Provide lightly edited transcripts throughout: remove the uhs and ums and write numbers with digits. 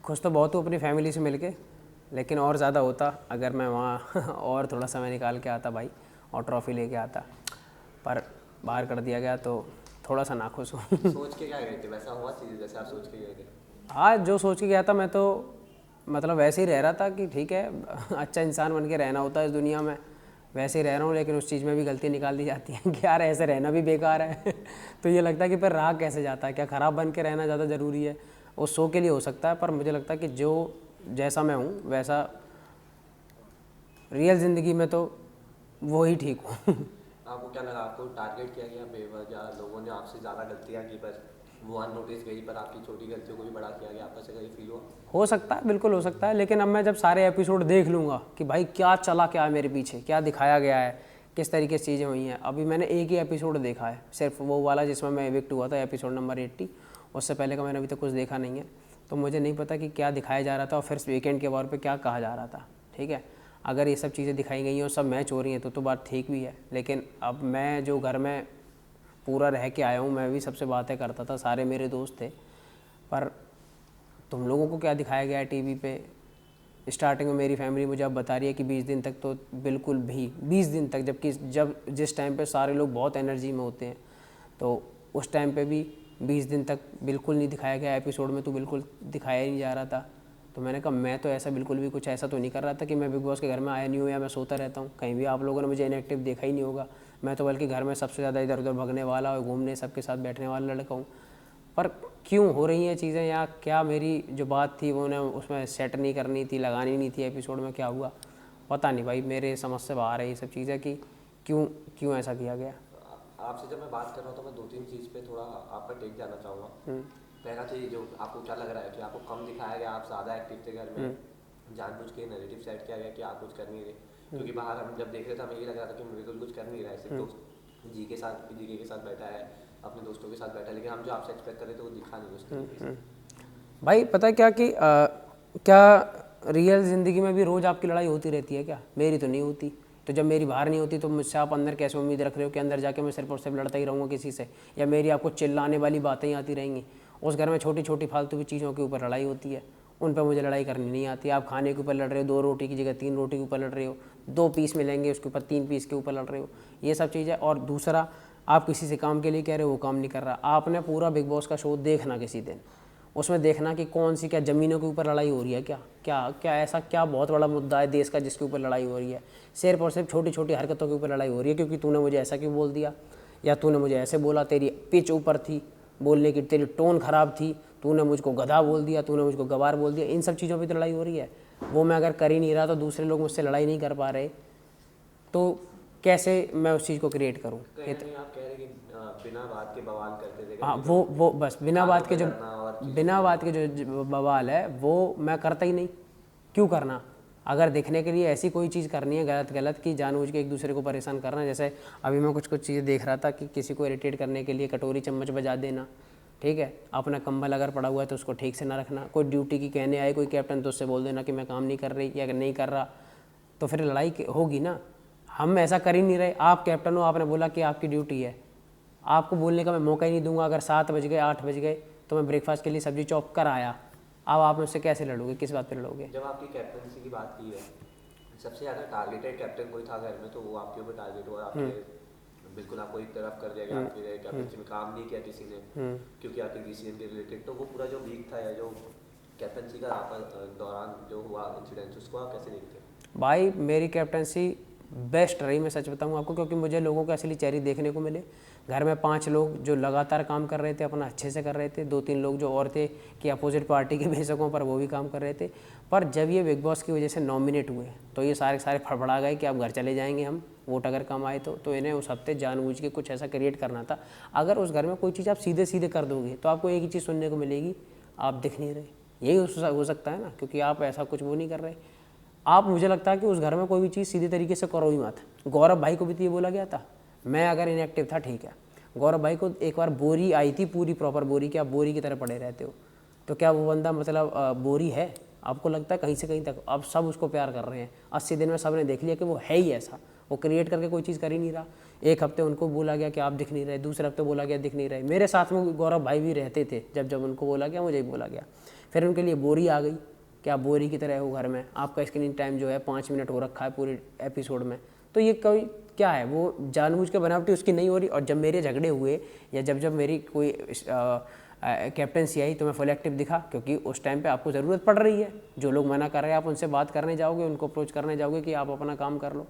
खुश तो बहुत हूँ अपनी फैमिली से मिलके, लेकिन और ज़्यादा होता अगर मैं वहाँ और थोड़ा समय निकाल के आता भाई और ट्रॉफ़ी लेके आता, पर बाहर कर दिया गया तो थोड़ा सा नाखुश हूँ। सोच के क्या गए थे? वैसा हुआ चीज़ जैसे आप सोच के गए थे? हाँ, जो सोच के गया था मैं तो मतलब वैसे ही रह रहा था कि ठीक है अच्छा इंसान बन के रहना होता है इस दुनिया में, वैसे ही रह रहा हूँ, लेकिन उस चीज़ में भी गलती निकाल दी जाती है कि यार ऐसे रहना भी बेकार है। तो ये लगता है कि फिर रहा कैसे जाता है, क्या ख़राब बन के रहना ज़्यादा ज़रूरी है? वो शो के लिए हो सकता है, पर मुझे लगता है कि जो जैसा मैं हूँ वैसा रियल ज़िंदगी में तो वो ही ठीक हूँ। आपको क्या लगा, आपको टारगेट किया गया बेवजह? लोगों ने आपसे ज़्यादा गलतियाँ की पर वो अननोटिस गई, पर आपकी छोटी गलतियों को भी बड़ा किया गया, आपका से कहीं फील हुआ? हो सकता है, बिल्कुल हो सकता है, लेकिन अब मैं जब सारे एपिसोड देख लूँगा कि भाई क्या चला, क्या है मेरे पीछे, क्या दिखाया गया है, किस तरीके से चीज़ें हुई हैं। अभी मैंने एक ही एपिसोड देखा है, सिर्फ वो वाला जिसमें मैं एविक्ट हुआ था, एपिसोड नंबर 80। उससे पहले का मैंने अभी तक कुछ देखा नहीं है, तो मुझे नहीं पता कि क्या दिखाया जा रहा था और फिर वीकेंड के वॉर पे क्या कहा जा रहा था। ठीक है, अगर ये सब चीज़ें दिखाई गई हैं और सब मैच हो रही हैं तो बात ठीक भी है, लेकिन अब मैं जो घर में पूरा रह के आया हूँ, मैं भी सबसे बातें करता था, सारे मेरे दोस्त थे, पर तुम लोगों को क्या दिखाया गया है टीवी पे? स्टार्टिंग में मेरी फैमिली मुझे अब बता रही है कि 20 दिन तक तो बिल्कुल भी 20 दिन तक, जबकि जिस टाइम पे सारे लोग बहुत एनर्जी में होते हैं, तो उस टाइम पे भी 20 दिन तक बिल्कुल नहीं दिखाया गया एपिसोड में, तो बिल्कुल दिखाया ही नहीं जा रहा था। तो मैंने कहा मैं तो ऐसा बिल्कुल भी कुछ ऐसा तो नहीं कर रहा था कि मैं बिग बॉस के घर में आया नहीं हूँ या मैं सोता रहता हूँ। कहीं भी आप लोगों ने मुझे इनएक्टिव देखा ही नहीं होगा। मैं तो बल्कि घर में सबसे ज़्यादा इधर उधर भगने वाला और घूमने सबके साथ बैठने वाला लड़का हूँ। पर क्यों हो रही हैं चीज़ें, या क्या मेरी जो बात थी वो उन्हें उसमें सेट नहीं करनी थी, लगानी नहीं थी एपिसोड में, क्या हुआ पता नहीं भाई। मेरे समझ से बाहर है ये सब चीज़ें कि क्यों क्यों ऐसा किया गया। आपसे जब मैं बात कर रहा हूँ तो मैं दो तीन चीज़ पे थोड़ा आपका टेक जानना चाहूँगा। पहला तो ये जो आपको क्या लग रहा है कि आपको कम दिखाया गया, आप ज़्यादा एक्टिव थे घर में, जानबूझ के नेगेटिव सेट किया गया कि आप कुछ कर नहीं रहे? क्योंकि बाहर हम जब देख रहे थे हमें ये लग रहा था कि बिल्कुल कुछ कर नहीं रहा है, सिर्फ दोस्त जी के साथ बैठा है, अपने दोस्तों के साथ बैठा है, लेकिन हम जो आपसे एक्सपेक्ट कर रहे थे वो दिखा नहीं उस तरीके से। भाई पता है क्या कि क्या रियल ज़िंदगी में भी रोज़ आपकी लड़ाई होती रहती है क्या? मेरी तो नहीं होती। तो जब मेरी बाहर नहीं होती तो मुझसे आप अंदर कैसे उम्मीद रख रहे हो कि अंदर जाके मैं सिर्फ और सिर्फ लड़ता ही रहूँगा किसी से, या मेरी आपको चिल्लाने वाली बातें ही आती रहेंगी? उस घर में छोटी छोटी फालतू की चीज़ों के ऊपर लड़ाई होती है, उन पर मुझे लड़ाई करनी नहीं आती। आप खाने के ऊपर लड़ रहे हो, 2 रोटी की जगह 3 रोटी के ऊपर लड़ रहे हो, 2 पीस मिलेंगे उसके ऊपर 3 पीस के ऊपर लड़ रहे हो, ये सब चीज़ें। और दूसरा, आप किसी से काम के लिए कह रहे हो, वो काम नहीं कर रहा। आपने पूरा बिग बॉस का शो देखना किसी दिन, उसमें देखना कि कौन सी क्या ज़मीनों के ऊपर लड़ाई हो रही है, क्या क्या क्या ऐसा क्या बहुत बड़ा मुद्दा है देश का जिसके ऊपर लड़ाई हो रही है? सिर्फ और सिर्फ छोटी छोटी हरकतों के ऊपर लड़ाई हो रही है, क्योंकि तूने मुझे ऐसा क्यों बोल दिया, या तूने मुझे ऐसे बोला, तेरी पिच ऊपर थी बोलने की, तेरी टोन ख़राब थी, तूने मुझको गधा बोल दिया, तूने मुझको गवार बोल दिया। इन सब चीज़ों पर तो लड़ाई हो रही है। वो मैं अगर कर ही नहीं रहा तो दूसरे लोग मुझसे लड़ाई नहीं कर पा रहे, तो कैसे मैं उस चीज़ को क्रिएट करूँ? कहीं ना कहीं आप कह रहे हैं कि बिना बात के बवाल करते थे हाँ, कभी तो वो बस बिना खानों बात पे के जो लड़ना और चीज़ों बिना पे बात लड़ना। के जो बवाल है वो मैं करता ही नहीं। क्यों करना? अगर दिखने के लिए ऐसी कोई चीज़ करनी है गलत गलत कि जानबूझ के एक दूसरे को परेशान करना, जैसे अभी मैं कुछ कुछ चीज़ें देख रहा था कि किसी को इरिटेट करने के लिए कटोरी चम्मच बजा देना, ठीक है, अपना कंबल अगर पड़ा हुआ है तो उसको ठीक से ना रखना, कोई ड्यूटी की कहने आए कोई कैप्टन तो उससे बोल देना कि मैं काम नहीं कर रही या नहीं कर रहा, तो फिर लड़ाई होगी ना। हम ऐसा कर ही नहीं रहे। आप कैप्टन हो, आपने बोला कि आपकी ड्यूटी है, आपको बोलने का मैं मौका ही नहीं दूंगा। अगर 7 बज गए 8 बज गए तो मैं ब्रेकफास्ट के लिए सब्जी चॉप कर आया, अब आप मुझसे कैसे लड़ोगे, किस बात पे लड़ोगे? जब आपकी कैप्टनसी की बात की है, सबसे ज़्यादा टारगेटेड कैप्टन कोई था घर में तो वो आपके ऊपर टारगेट हुआ, आपके बिल्कुल आपको एक तरफ कर दिया गया, आपके कैप्टनसी में काम नहीं किया किसी ने क्योंकि आपके डिसीजन के रिलेटेड। तो वो पूरा जो वीक था या जो कैप्टनसी का दौरान जो हुआ इंसिडेंट, उसको आप कैसे देखते हैं? भाई मेरी कैप्टनसी बेस्ट रही, मैं सच बताऊँ आपको, क्योंकि मुझे लोगों के असली चेहरे देखने को मिले। घर में 5 लोग जो लगातार काम कर रहे थे, अपना अच्छे से कर रहे थे, 2-3 लोग जो और थे कि अपोजिट पार्टी के बेशकों पर वो भी काम कर रहे थे। पर जब ये बिग बॉस की वजह से नॉमिनेट हुए तो ये सारे सारे फड़फड़ा गए कि अब घर चले जाएंगे हम, वोट अगर कम आए तो इन्हें उस हफ्ते जानबूझ के कुछ ऐसा क्रिएट करना था। अगर उस घर में कोई चीज़ आप सीधे सीधे कर दोगे तो आपको एक ही चीज़ सुनने को मिलेगी, आप दिख नहीं रहे। यही हो सकता है ना, क्योंकि आप ऐसा कुछ वो नहीं कर रहे। आप, मुझे लगता है कि उस घर में कोई भी चीज़ सीधी तरीके से करो ही मत। गौरव भाई को भी तो ये बोला गया था, मैं अगर इनएक्टिव था ठीक है, गौरव भाई को एक बार बोरी आई थी, पूरी प्रॉपर बोरी, कि आप बोरी की तरह पड़े रहते हो, तो क्या वो बंदा मतलब बोरी है? आपको लगता है कहीं से कहीं तक? अब सब उसको प्यार कर रहे हैं, 80 दिन में सब ने देख लिया कि वो है ही ऐसा। वो क्रिएट करके कोई चीज़ कर ही नहीं रहा। एक हफ्ते उनको बोला गया कि आप दिख नहीं रहे, दूसरे हफ्ते बोला गया दिख नहीं रहे। मेरे साथ में गौरव भाई भी रहते थे, जब जब उनको बोला गया मुझे भी बोला गया। फिर उनके लिए बोरी आ गई कि आप बोरी की तरह हो घर में, आपका स्क्रीन टाइम जो है 5 मिनट हो रखा है पूरे एपिसोड में। तो ये कोई क्या है, वो जानबूझ के बनावटी उसकी नहीं हो रही। और जब मेरे झगड़े हुए या जब जब मेरी कोई कैप्टनसी आई तो मैं फुल एक्टिव दिखा, क्योंकि उस टाइम पे आपको ज़रूरत पड़ रही है। जो लोग मना कर रहे हैं आप उनसे बात करने जाओगे, उनको अप्रोच करने जाओगे कि आप अपना काम कर लो,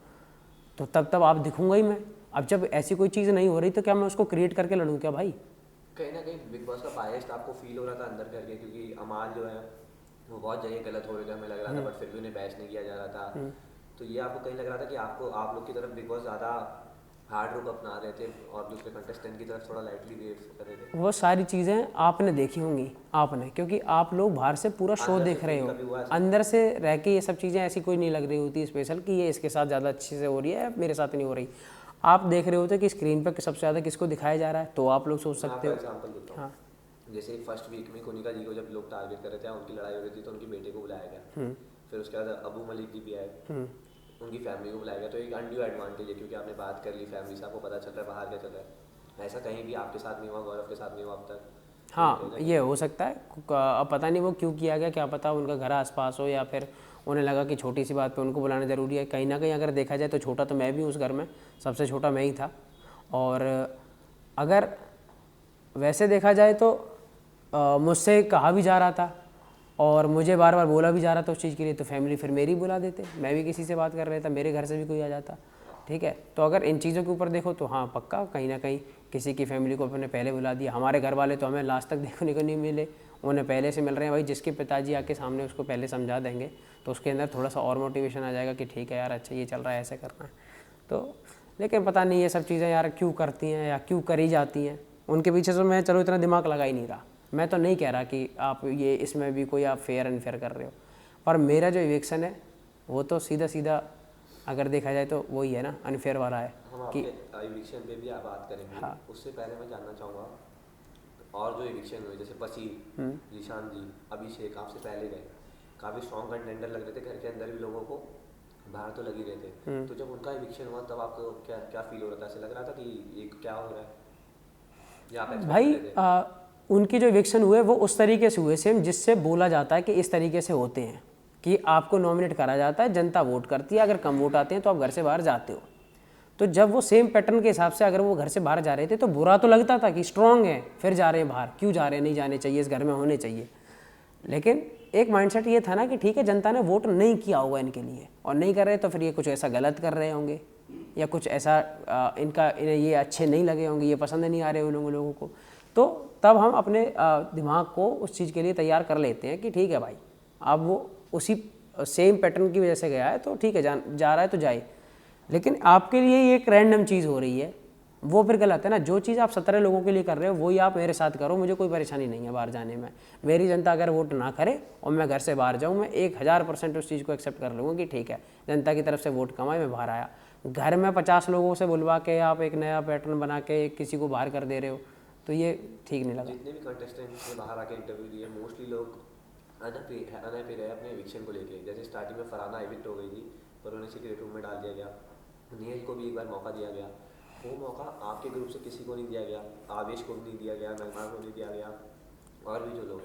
तो तब आप दिखूंगा ही मैं। अब जब ऐसी कोई चीज़ नहीं हो रही तो क्या मैं उसको क्रिएट करके लड़ूँ क्या भाई? कहीं ना कहीं बिग बॉस का बायस्ड आपको फील हो रहा था अंदर करके, क्योंकि अमाल जो है वो बहुत जगह गलत हो रहे थे हमें लग रहा था, बट फिर भी उन्हें बैच नहीं किया जा रहा था। तो ये आपको कहीं लग रहा था कि आप लोग की तरफ बिग बॉस ज़्यादा हार्ड रुक अपना रहे थे और दूसरे कंटेस्टेंट की तरफ थोड़ा लाइटली बिहेव कर रहे थे। वो सारी चीज़ें आपने देखी होंगी, आपने, क्योंकि आप लोग बाहर से पूरा शो देख रहे हो, अंदर से रह के ये सब चीज़ें ऐसी कोई नहीं लग रही होती स्पेशल कि ये इसके साथ ज़्यादा अच्छे से हो रही है, मेरे साथ नहीं हो रही। आप देख रहे होते कि स्क्रीन पर सबसे ज़्यादा किसको दिखाया जा रहा है, तो आप लोग सोच सकते हो। एग्जाम्पल देता हूँ, हाँ, जैसे फर्स्ट वीक में कोनिका जी को जब लोग टारगेट कर रहे थे, उनकी लड़ाई हो रही थी तो उनकी बेटे को बुलाया गया। फिर उसके बाद अबू मलिक जी भी आए, उनकी फैमिली को बुलाया गया। तो एक अनड्यू एडवांटेज है, क्योंकि आपने बात कर ली फैमिली से, आपको पता चल रहा है बाहर क्या चल रहा है। ऐसा कहीं भी आपके साथ नहीं हुआ, गौरव के साथ नहीं हुआ अब तक। हाँ, ये हो सकता है। अब पता नहीं वो क्यों किया गया, क्या पता उनका घर आसपास हो या फिर उन्हें लगा कि छोटी सी बात पे उनको बुलाना ज़रूरी है। कहीं ना कहीं अगर देखा जाए तो छोटा तो मैं भी उस घर में सबसे छोटा मैं ही था। और अगर वैसे देखा जाए तो मुझसे कहा भी जा रहा था और मुझे बार बार बोला भी जा रहा था उस चीज़ के लिए, तो फैमिली फिर मेरी बुला देते, मैं भी किसी से बात कर रहा था, मेरे घर से भी कोई आ जाता। ठीक है, तो अगर इन चीज़ों के ऊपर देखो तो हाँ पक्का कहीं ना कहीं किसी की फैमिली को अपने पहले बुला दिया। हमारे घर वाले तो हमें लास्ट तक देखने को नहीं मिले, उन्हें पहले से मिल रहे हैं। भाई जिसके पिताजी आके सामने उसको पहले समझा देंगे तो उसके अंदर थोड़ा सा और मोटिवेशन आ जाएगा कि ठीक है यार, अच्छा ये चल रहा है, ऐसे करना है। तो लेकिन पता नहीं ये सब चीज़ें यार क्यों करती हैं या क्यों करी जाती हैं, उनके पीछे से मैं चलो इतना दिमाग लगा ही नहीं रहा। मैं तो नहीं कह रहा कि आप ये इसमें भी कोई आप फेयर एंड फेयर कर रहे हो, पर मेरा जो इविक्शन है वो तो सीधा सीधा अगर देखा जाए तो वही है ना, अनफेयर वाला है। हम कि इविक्शन पे भी आप बात करेंगे। हाँ। उससे पहले मैं जानना चाहूँगा, और जो इविक्शन हुए जैसे बशीर, जीशान जी, अभिषेक आपसे पहले गए, काफ़ी स्ट्रॉन्ग कंटेंडर लग रहे थे, घर के अंदर भी लोगों को बाहर तो लग ही रहे थे। तो जब उनका इविक्शन हुआ तब आपको क्या क्या फील हो रहा था? ऐसे लग रहा था कि ये क्या हो रहा है, या आप भाई उनके जो इविक्शन हुए वो उस तरीके से हुए सेम जिससे बोला जाता है कि इस तरीके से होते हैं कि आपको नॉमिनेट करा जाता है, जनता वोट करती है, अगर कम वोट आते हैं तो आप घर से बाहर जाते हो। तो जब वो सेम पैटर्न के हिसाब से अगर वो घर से बाहर जा रहे थे तो बुरा तो लगता था कि स्ट्रांग है, फिर जा रहे हैं बाहर, क्यों जा रहे हैं, नहीं जाने चाहिए, इस घर में होने चाहिए। लेकिन एक माइंडसेट ये था ना कि ठीक है जनता ने वोट नहीं किया होगा इनके लिए और नहीं कर रहे तो फिर ये कुछ ऐसा गलत कर रहे होंगे या कुछ ऐसा इन्हें ये अच्छे नहीं लगे होंगे, ये पसंद नहीं आ रहे उन लोगों को। तो तब हम अपने दिमाग को उस चीज़ के लिए तैयार कर लेते हैं कि ठीक है भाई, अब वो उसी सेम पैटर्न की वजह से गया है तो ठीक है, जा रहा है तो जाए। लेकिन आपके लिए ये एक रैंडम चीज़ हो रही है, वो फिर गलत है ना। जो चीज़ आप 17 लोगों के लिए कर रहे हो वही आप मेरे साथ करो, मुझे कोई परेशानी नहीं है बाहर जाने में। मेरी जनता अगर वोट ना करे और मैं घर से बाहर जाऊँ, मैं 1000% उस चीज़ को एक्सेप्ट कर लूँगा कि ठीक है जनता की तरफ से वोट कमाए, मैं बाहर आया। घर में 50 लोगों से बुलवा के आप एक नया पैटर्न बना के किसी को बाहर कर दे रहे हो, तो ये ठीक नहीं लगा। जितने भी कंटेस्टेंट्स ने बाहर आके इंटरव्यू दिए, मोस्टली लोग अनहैप्पी रहे अपने एविक्शन को लेके। जैसे स्टार्टिंग में फरहाना एविक्ट हो गई थी पर उन्हें सीक्रेट रूम में डाल दिया गया। नील को भी एक बार मौका दिया गया, वो मौका आपके ग्रुप से किसी को नहीं दिया गया, आवेश को भी नहीं दिया गया, मेहमान को नहीं दिया गया, और भी जो लोग।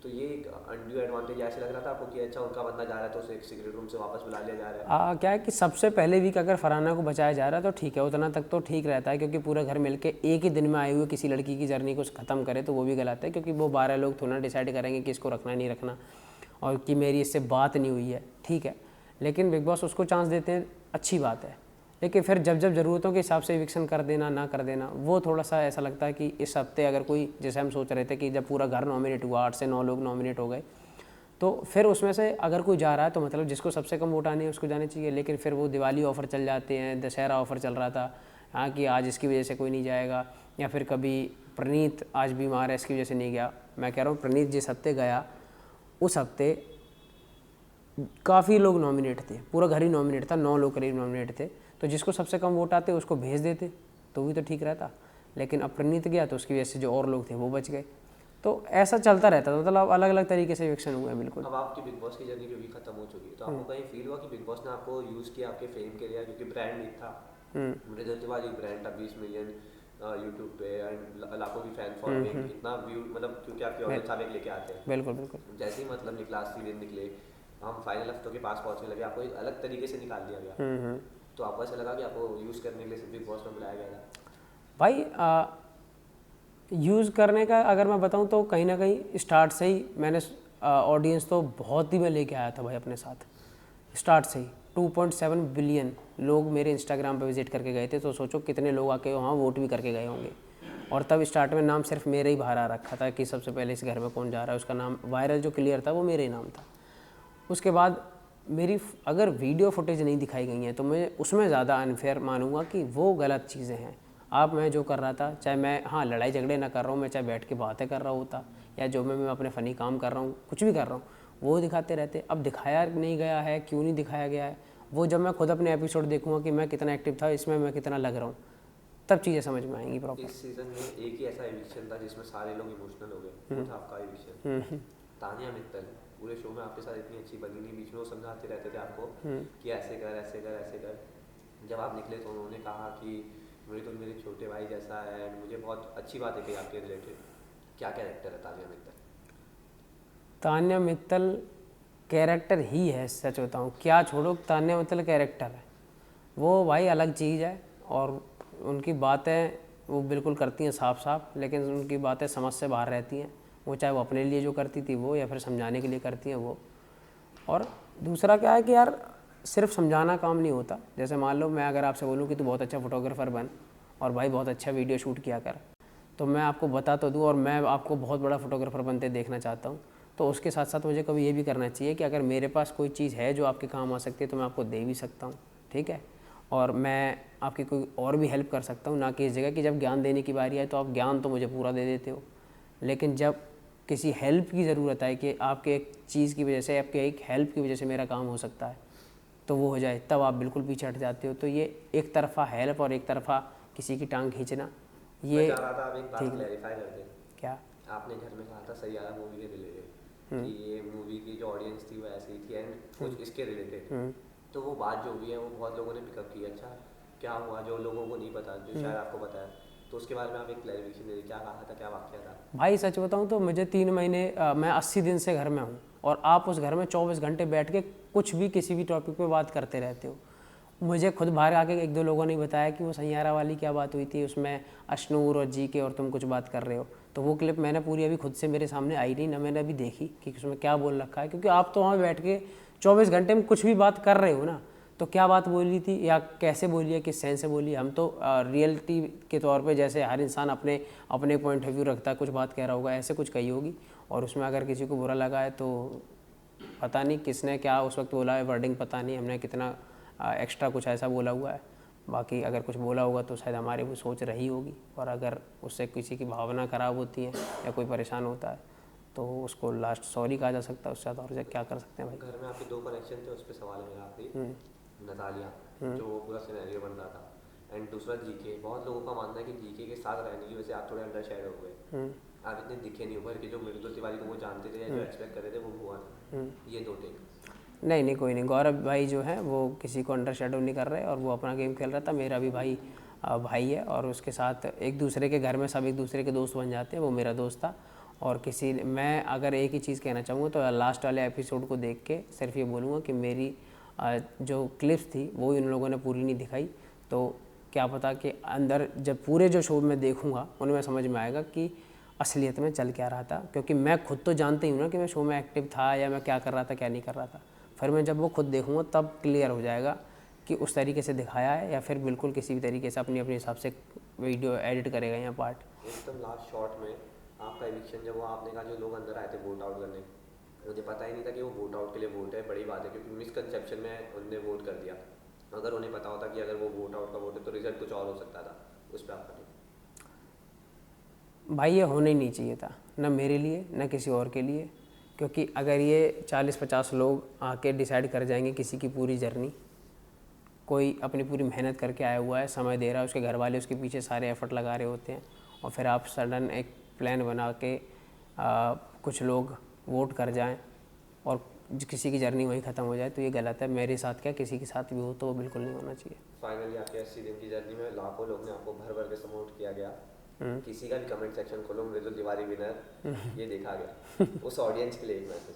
तो ये एक अनड्यू एडवांटेज ऐसे लग रहा था आपको कि अच्छा उनका बंदा जा रहा है तो उसे एक सीक्रेट रूम से वापस बुला लिया जा रहा है। क्या है कि सबसे पहले वीक अगर फरहाना को बचाया जा रहा है तो ठीक है, उतना तक तो ठीक रहता है, क्योंकि पूरा घर मिलके एक ही दिन में आए हुए किसी लड़की की जर्नी को ख़त्म करे तो वो भी गलत है, क्योंकि वो 12 लोग थोड़ा डिसाइड करेंगे कि इसको रखना नहीं रखना और कि मेरी इससे बात नहीं हुई है, ठीक है। लेकिन बिग बॉस उसको चांस देते हैं, अच्छी बात है। लेकिन फिर जब जब ज़रूरतों के हिसाब से इविक्शन कर देना ना कर देना, वो थोड़ा सा ऐसा लगता है कि इस हफ्ते अगर कोई, जैसे हम सोच रहे थे कि जब पूरा घर नॉमिनेट हुआ, 8 से 9 लोग नॉमिनेट हो गए, तो फिर उसमें से अगर कोई जा रहा है तो मतलब जिसको सबसे कम वोट आने हैं उसको जाने चाहिए। लेकिन फिर वो दिवाली ऑफ़र चल जाते हैं, दशहरा ऑफ़र चल रहा था हाँ कि आज इसकी वजह से कोई नहीं जाएगा, या फिर कभी प्रणीत आज बीमार है इसकी वजह से नहीं गया। मैं कह रहा हूँ प्रणीत जिस हफ्ते गया उस हफ्ते काफ़ी लोग नॉमिनेट थे, पूरा घर ही नॉमिनेट था, 9 लोग करीब नॉमिनेट थे, तो जिसको सबसे कम वोट आते उसको भेज देते तो भी तो ठीक रहता। लेकिन अब प्रणीत गया तो उसकी वजह से जो और लोग थे वो बच गए। तो ऐसा चलता रहता था, मतलब अलग अलग तरीके से इविक्शन हुआ है बिल्कुल। अब आपकी बिग बॉस की जर्नी क्योंकि खत्म हो चुकी है, तो आपको कहीं फील हुआ कि बिग बॉस ने आपको यूज़ किया आपके फेम के लिए, क्योंकि ब्रांड नहीं था, मृदुल तिवारी ब्रांड था, 20 मिलियन यूट्यूब पे एंड लाखों की फैन फॉलोइंग, इतना व्यू, मतलब क्योंकि आपके ऑडियंस आप एक लेके आते हैं। बिल्कुल बिल्कुल। जैसे ही मतलब निकला 80 दिन निकले, हम फाइनल हफ्तों के पास पहुंचने लगे, आपको एक अलग तरीके से निकाल दिया गया। तो आपको ऐसा लगा कि आपको यूज़ करने के लिए सिर्फ बिग बॉस में बुलाया गया था? भाई यूज़ करने का अगर मैं बताऊं तो कहीं ना कहीं स्टार्ट से ही मैंने ऑडियंस तो बहुत ही मैं लेके आया था भाई अपने साथ, स्टार्ट से ही 2.7 बिलियन लोग मेरे इंस्टाग्राम पे विजिट करके गए थे, तो सोचो कितने लोग आके वहाँ वोट भी करके गए होंगे। और तब स्टार्ट में नाम सिर्फ मेरा ही बाहर आ रखा था कि सबसे पहले इस घर में कौन जा रहा है, उसका नाम वायरल जो क्लियर था वो मेरा ही नाम था। उसके बाद मेरी अगर वीडियो फुटेज नहीं दिखाई गई हैं तो मैं उसमें ज़्यादा अनफेयर मानूंगा कि वो गलत चीज़ें हैं। आप मैं जो कर रहा था, चाहे मैं हाँ लड़ाई झगड़े ना कर रहा हूँ, मैं चाहे बैठ के बातें कर रहा होता या जो मैं अपने फ़नी काम कर रहा हूँ, कुछ भी कर रहा हूँ, वो दिखाते रहते। अब दिखाया नहीं गया है, क्यों नहीं दिखाया गया है, वो जब मैं खुद अपने एपिसोड देखूँगा कि मैं कितना एक्टिव था, इसमें मैं कितना लग रहा हूँ, तब चीज़ें समझ में आएंगी प्रॉपर। इस सीजन में एक ही ऐसा एविक्शन था जिसमें सारे लोग इमोशनल हो गए, वो था आपका एविक्शन। तानिया मित्तल पूरे शो में आपके साथ इतनी अच्छी बनी नहीं, बीच में वो समझाते रहते थे आपको कि ऐसे कर ऐसे कर ऐसे कर। जब आप निकले तो उन्होंने कहा कि मृदुल मेरे छोटे भाई जैसा है, एंड मुझे बहुत अच्छी बात कही आपके रिलेटेड। क्या कैरेक्टर है तानिया मित्तल? तान्या मित्तल कैरेक्टर ही है, सच बताऊँ क्या, छोड़ो तान्या मित्तल कैरेक्टर है, वो भाई अलग चीज़ है। और उनकी बातें वो बिल्कुल करती हैं साफ साफ, लेकिन उनकी बातें समझ से बाहर रहती हैं। वो चाहे वो अपने लिए जो करती थी वो, या फिर समझाने के लिए करती हैं वो। और दूसरा क्या है कि यार सिर्फ समझाना काम नहीं होता। जैसे मान लो मैं अगर आपसे बोलूँ कि तू बहुत अच्छा फोटोग्राफर बन और भाई बहुत अच्छा वीडियो शूट किया कर, तो मैं आपको बता तो दूँ और मैं आपको बहुत बड़ा फोटोग्राफर बनते देखना चाहता हूँ, तो उसके साथ साथ मुझे कभी ये भी करना चाहिए कि अगर मेरे पास कोई चीज़ है जो आपके काम आ सकती है तो मैं आपको दे भी सकता हूँ, ठीक है। और मैं आपकी कोई और भी हेल्प कर सकता हूँ, ना कि इस जगह कि जब ज्ञान देने की बारी आए तो आप ज्ञान तो मुझे पूरा दे देते हो, लेकिन जब किसी हेल्प की ज़रूरत है कि आपके एक चीज़ की वजह से, आपके एक हेल्प की वजह से मेरा काम हो सकता है, तो वो हो जाए, तब आप बिल्कुल पीछे हट जाते हो। तो ये एक तरफा हेल्प और एक तरफा किसी की टांग खींचना, ये मैं चाह रहा था आप एक बात ठीक क्लैरिफाई कर दें। क्या। आपने घर में कहा था सैयारा मूवी के रिलेटेड कि ये मूवी की जो ऑडियंस थी वो ऐसी थी एंड कुछ इसके रिलेटेड, तो वो बात जो भी है वो बहुत लोगों ने पिकअप की। अच्छा क्या हुआ जो लोगों को नहीं पता, जो शायद आपको पता है, तो उसके बारे में आप एक क्लैरिफिकेशन दे, क्या कहा था, क्या वाक्य था? भाई सच बताऊँ तो मुझे 3 महीने मैं 80 दिन से घर में हूँ, और आप उस घर में 24 घंटे बैठ के कुछ भी किसी भी टॉपिक पे बात करते रहते हो। मुझे खुद बाहर आके एक दो लोगों ने बताया कि वो सैयारा वाली क्या बात हुई थी, उसमें अशनूर और जी के और तुम कुछ बात कर रहे हो, तो वो क्लिप मैंने पूरी अभी खुद से मेरे सामने आई नहीं, ना मैंने अभी देखी कि उसमें क्या बोल रखा है, क्योंकि आप तो वहाँ बैठ के 24 घंटे में कुछ भी बात कर रहे हो ना, तो क्या बात बोली थी या कैसे बोली है, किस सेंस से बोली। हम तो रियलिटी के तौर पे जैसे हर इंसान अपने अपने पॉइंट ऑफ व्यू रखता है, कुछ बात कह रहा होगा, ऐसे कुछ कही होगी, और उसमें अगर किसी को बुरा लगा है तो पता नहीं किसने क्या उस वक्त बोला है, वर्डिंग पता नहीं हमने कितना एक्स्ट्रा कुछ ऐसा बोला हुआ है। बाकी अगर कुछ बोला होगा तो शायद हमारी वो सोच रही होगी, और अगर उससे किसी की भावना ख़राब होती है या कोई परेशान होता है तो उसको लास्ट सॉरी कहा जा सकता है, उससे ज़्यादा और क्या कर सकते हैं भाई। घर में आपके दो कनेक्शन थे, उस पर सवाल है मेरा आखिरी। नतालिया जो पूरा सिनेरियो बन रहा था, एंड दूसरा जीके। बहुत लोगों का मानना है कि जीके के साथ रहने की वजह से आप थोड़े अंडर शेड हो गए, आप इतने दिखे नहीं उभर के, जो मृदुल तिवारी को वो जानते थे या जो एक्सपेक्ट कर रहे थे वो हुआ नहीं। ये दो टेक। नहीं कोई नहीं, गौरव भाई जो है वो किसी को अंडर शेडो नहीं कर रहे, और वो अपना गेम खेल रहा था। मेरा भी भाई भाई है, और उसके साथ एक दूसरे के घर में सब एक दूसरे के दोस्त बन जाते हैं, वो मेरा दोस्त था। और किसी मैं अगर एक ही चीज़ कहना चाहूँगा तो लास्ट वाले एपिसोड को देख के सिर्फ ये बोलूँगा कि मेरी जो क्लिप्स थी वो इन लोगों ने पूरी नहीं दिखाई, तो क्या पता कि अंदर जब पूरे जो शो में देखूँगा उनमें समझ में आएगा कि असलियत में चल क्या रहा था, क्योंकि मैं खुद तो जानते ही हूँ ना कि मैं शो में एक्टिव था या मैं क्या कर रहा था क्या नहीं कर रहा था। फिर मैं जब वो खुद देखूँगा तब क्लियर हो जाएगा कि उस तरीके से दिखाया है या फिर बिल्कुल किसी भी तरीके से अपनी अपने हिसाब से वीडियो एडिट करेगा या पार्ट। एकदम लास्ट शॉट में आपका एविक्शन जब वो आपने कहा जो लोग अंदर आए थे वोट आउट करने, मुझे पता ही नहीं था कि वो वोट आउट के लिए वोट है, बड़ी बात है, क्योंकि मिसकंसेप्शन में उनने वोट कर दिया। अगर उन्हें पता होता कि अगर वो वोट आउट का वोट है तो रिजल्ट कुछ और हो सकता था, उस पर आपका भाई ये होना ही नहीं चाहिए था, ना मेरे लिए ना किसी और के लिए, क्योंकि अगर ये 40-50 लोग आके डिसाइड कर जाएंगे किसी की पूरी जर्नी, कोई अपनी पूरी मेहनत करके आया हुआ है, समय दे रहा है, उसके घर वाले उसके पीछे सारे एफर्ट लगा रहे होते हैं, और फिर आप सडन एक प्लान बना के कुछ लोग वोट कर जाएं और किसी की जर्नी वहीं ख़त्म हो जाए, तो ये गलत है। मेरे साथ क्या किसी के साथ भी हो तो बिल्कुल नहीं होना चाहिए। फाइनली आपके 80 दिन की जर्नी में लाखों लोग ने आपको भर भर के सपोर्ट किया गया। किसी का भी कमेंट सेक्शन खोलो, मृदुल तिवारी विनर, ये देखा गया। उस ऑडियंस के लिए एक मैसेज।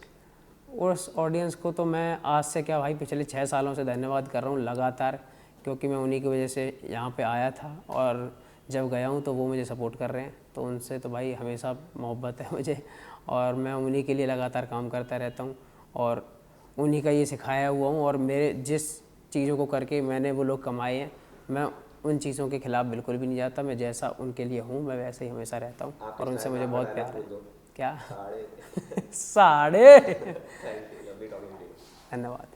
उस ऑडियंस को तो मैं आज से क्या भाई पिछले 6 सालों से धन्यवाद कर रहा हूँ लगातार, क्योंकि मैं उन्हीं की वजह से यहाँ पे आया था और जब गया हूँ तो वो मुझे सपोर्ट कर रहे हैं। तो उनसे तो भाई हमेशा मोहब्बत है मुझे, और मैं उन्हीं के लिए लगातार काम करता रहता हूँ और उन्हीं का ये सिखाया हुआ हूँ। और मेरे जिस चीज़ों को करके मैंने वो लोग कमाए हैं, मैं उन चीज़ों के खिलाफ़ बिल्कुल भी नहीं जाता। मैं जैसा उनके लिए हूँ मैं वैसे ही हमेशा रहता हूँ और उनसे मुझे बहुत प्यार है। क्या साढ़े धन्यवाद।